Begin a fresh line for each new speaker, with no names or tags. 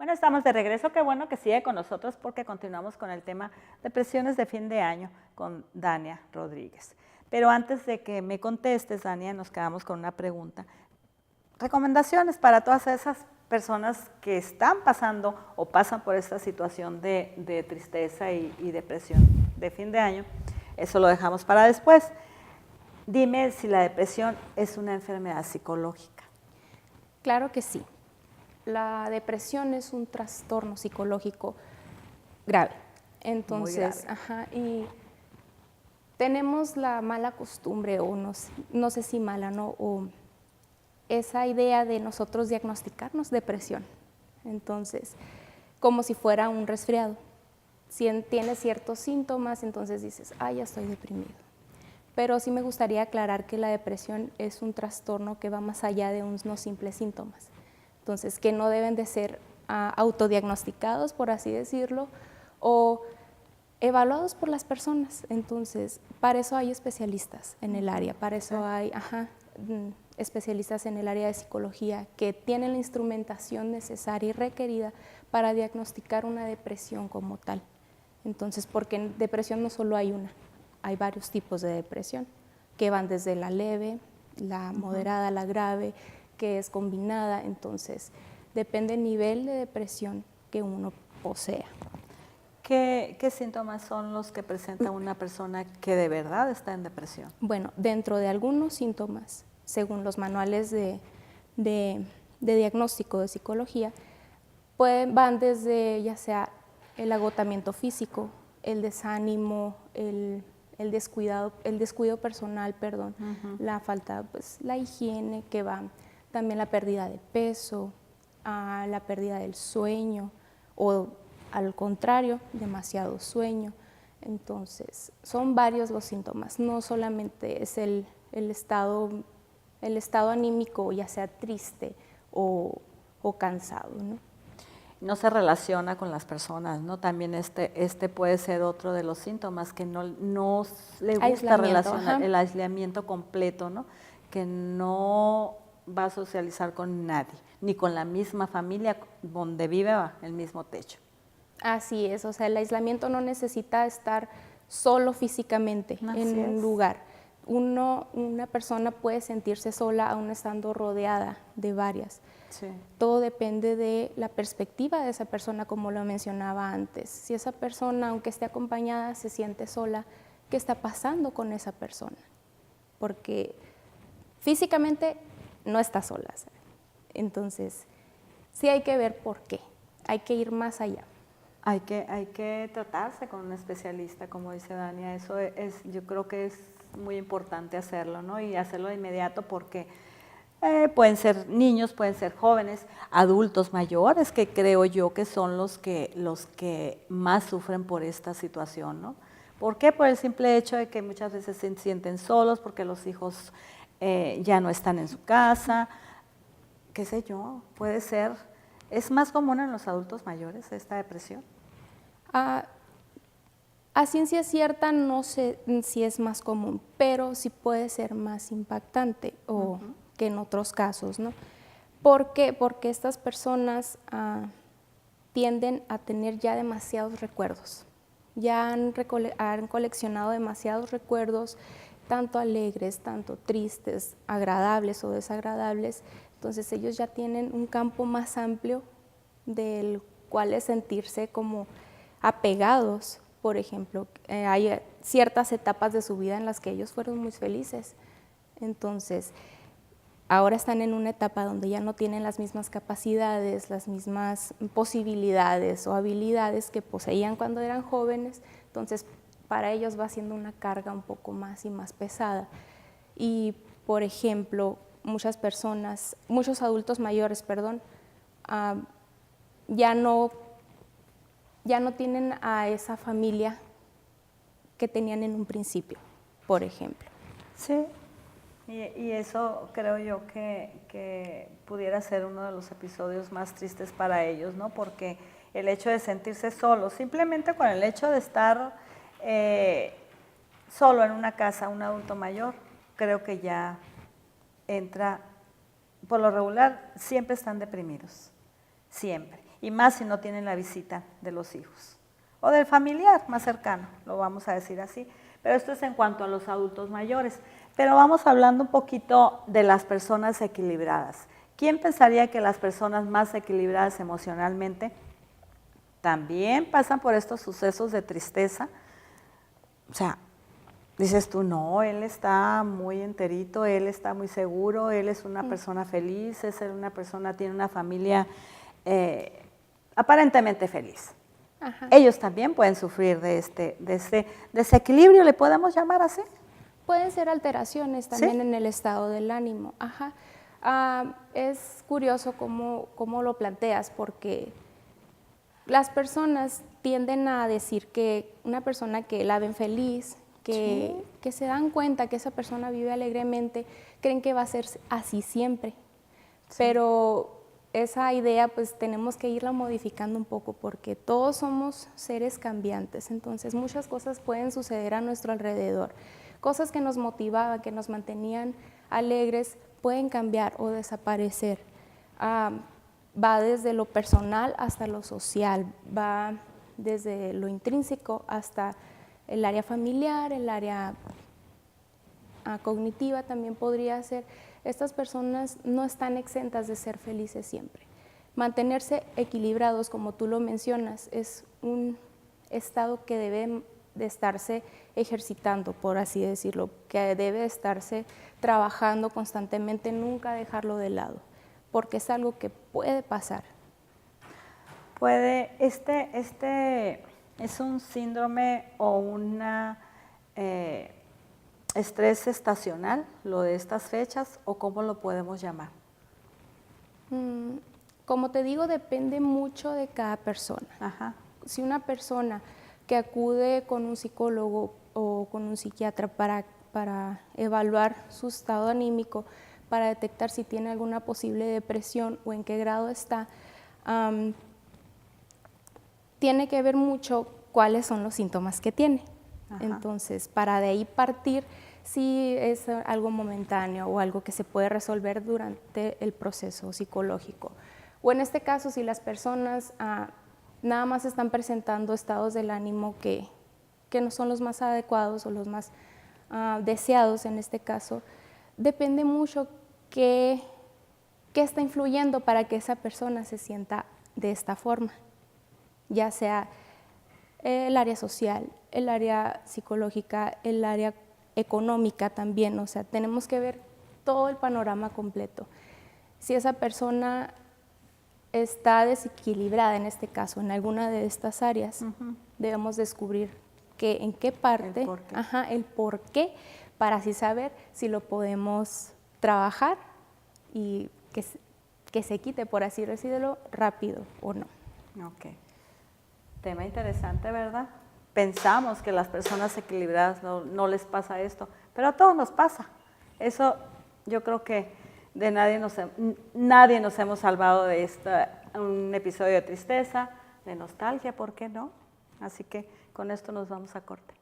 Bueno, estamos de regreso. Qué bueno que sigue con nosotros porque continuamos con el tema depresiones de fin de año con Dania Rodríguez. Pero antes de que me contestes, Dania, nos quedamos con una pregunta. Recomendaciones para todas esas personas que están pasando o pasan por esta situación de tristeza y depresión de fin de año. Eso lo dejamos para después. Dime si la depresión es una enfermedad psicológica.
Claro que sí. La depresión es un trastorno psicológico grave. Entonces,
Muy grave.
Y tenemos la mala costumbre, o no sé si mala, ¿no? O esa idea de nosotros diagnosticarnos depresión. Entonces, como si fuera un resfriado. Si tienes ciertos síntomas, entonces dices, ya estoy deprimido. Pero sí me gustaría aclarar que la depresión es un trastorno que va más allá de unos simples síntomas. Entonces, que no deben de ser autodiagnosticados, por así decirlo, o evaluados por las personas. Entonces, para eso hay especialistas en el área, para eso hay especialistas en el área de psicología que tienen la instrumentación necesaria y requerida para diagnosticar una depresión como tal. Entonces, porque en depresión no solo hay una, hay varios tipos de depresión, que van desde la leve, la moderada, la grave, que es combinada. Entonces, depende del nivel de depresión que uno posea.
¿Qué síntomas son los que presenta una persona que de verdad está en depresión?
Bueno, dentro de algunos síntomas, según los manuales de diagnóstico de psicología, van desde ya sea el agotamiento físico, el desánimo, el descuido personal, la falta, la higiene, que va también la pérdida de peso, la pérdida del sueño, o al contrario, demasiado sueño. Entonces, son varios los síntomas, no solamente es el estado anímico, ya sea triste o cansado, ¿no?
No se relaciona con las personas, ¿no? También este puede ser otro de los síntomas, que no le gusta relacionar, el aislamiento completo, ¿no? Que no va a socializar con nadie, ni con la misma familia donde vive el mismo techo.
Así es, o sea, el aislamiento no necesita estar solo físicamente en un lugar. Una persona puede sentirse sola aún estando rodeada de varias.
Sí.
Todo depende de la perspectiva de esa persona, como lo mencionaba antes. Si esa persona, aunque esté acompañada, se siente sola, ¿qué está pasando con esa persona? Porque físicamente no está sola, ¿sabes? Entonces, sí hay que ver por qué, hay que ir más allá.
Hay que tratarse con un especialista, como dice Dania. Eso yo creo que es muy importante hacerlo, ¿no? Y hacerlo de inmediato, porque pueden ser niños, pueden ser jóvenes, adultos mayores, que creo yo que son los que más sufren por esta situación, ¿no? ¿Por qué? Por el simple hecho de que muchas veces se sienten solos, porque los hijos ya no están en su casa, qué sé yo, puede ser. ¿Es más común en los adultos mayores esta depresión?
A ciencia cierta no sé si es más común, pero sí puede ser más impactante que en otros casos, ¿no? ¿Por qué? Porque estas personas tienden a tener ya demasiados recuerdos, ya han coleccionado demasiados recuerdos, tanto alegres, tanto tristes, agradables o desagradables. Entonces ellos ya tienen un campo más amplio del cual es sentirse como apegados. Por ejemplo, hay ciertas etapas de su vida en las que ellos fueron muy felices. Entonces, ahora están en una etapa donde ya no tienen las mismas capacidades, las mismas posibilidades o habilidades que poseían cuando eran jóvenes. Entonces, para ellos va siendo una carga un poco más y más pesada. Y, por ejemplo, muchos adultos mayores, ya no tienen a esa familia que tenían en un principio, por ejemplo.
Sí, y eso creo yo que pudiera ser uno de los episodios más tristes para ellos, ¿no? Porque el hecho de sentirse solos, simplemente con el hecho de estar solo en una casa, un adulto mayor, creo que ya entra, por lo regular, siempre están deprimidos, siempre. y más si no tienen la visita de los hijos o del familiar más cercano, lo vamos a decir así. Pero esto es en cuanto a los adultos mayores. Pero vamos hablando un poquito de las personas equilibradas. ¿Quién pensaría que las personas más equilibradas emocionalmente también pasan por estos sucesos de tristeza? O sea, dices tú, no, él está muy enterito, él está muy seguro, él es una persona feliz, es una persona, tiene una familia aparentemente feliz.
Ajá.
Ellos también pueden sufrir de este desequilibrio, ¿le podemos llamar así?
Pueden ser alteraciones también
¿Sí?
en el estado del ánimo. Ajá. Es curioso cómo lo planteas, porque las personas tienden a decir que una persona que la ven feliz, que se dan cuenta que esa persona vive alegremente, creen que va a ser así siempre. Sí. Pero esa idea pues tenemos que irla modificando un poco, porque todos somos seres cambiantes, entonces muchas cosas pueden suceder a nuestro alrededor. Cosas que nos motivaban, que nos mantenían alegres, pueden cambiar o desaparecer. Va desde lo personal hasta lo social, va desde lo intrínseco hasta el área familiar, el área cognitiva también podría ser. Estas personas no están exentas de ser felices siempre. Mantenerse equilibrados, como tú lo mencionas, es un estado que debe de estarse ejercitando, por así decirlo, que debe estarse trabajando constantemente, nunca dejarlo de lado, porque es algo que puede pasar.
Puede, es un síndrome o una estrés estacional, lo de estas fechas, o cómo lo podemos llamar.
Como te digo, depende mucho de cada persona.
Ajá.
Si una persona que acude con un psicólogo o con un psiquiatra para evaluar su estado anímico, para detectar si tiene alguna posible depresión o en qué grado está, tiene que ver mucho cuáles son los síntomas que tiene. Ajá. Entonces, para de ahí partir si es algo momentáneo o algo que se puede resolver durante el proceso psicológico. O en este caso, si las personas nada más están presentando estados del ánimo que no son los más adecuados o los más deseados en este caso, depende mucho qué está influyendo para que esa persona se sienta de esta forma, ya sea el área social, el área psicológica, el área económica también. O sea, tenemos que ver todo el panorama completo. Si esa persona está desequilibrada, en este caso, en alguna de estas áreas, debemos descubrir en qué parte, el por qué, para así saber si lo podemos trabajar y que se quite, por así decirlo, rápido o no.
Ok. Tema interesante, ¿verdad? Pensamos que las personas equilibradas no les pasa esto, pero a todos nos pasa. Eso yo creo que de nadie nos hemos salvado de un episodio de tristeza, de nostalgia, ¿por qué no? Así que con esto nos vamos a corte.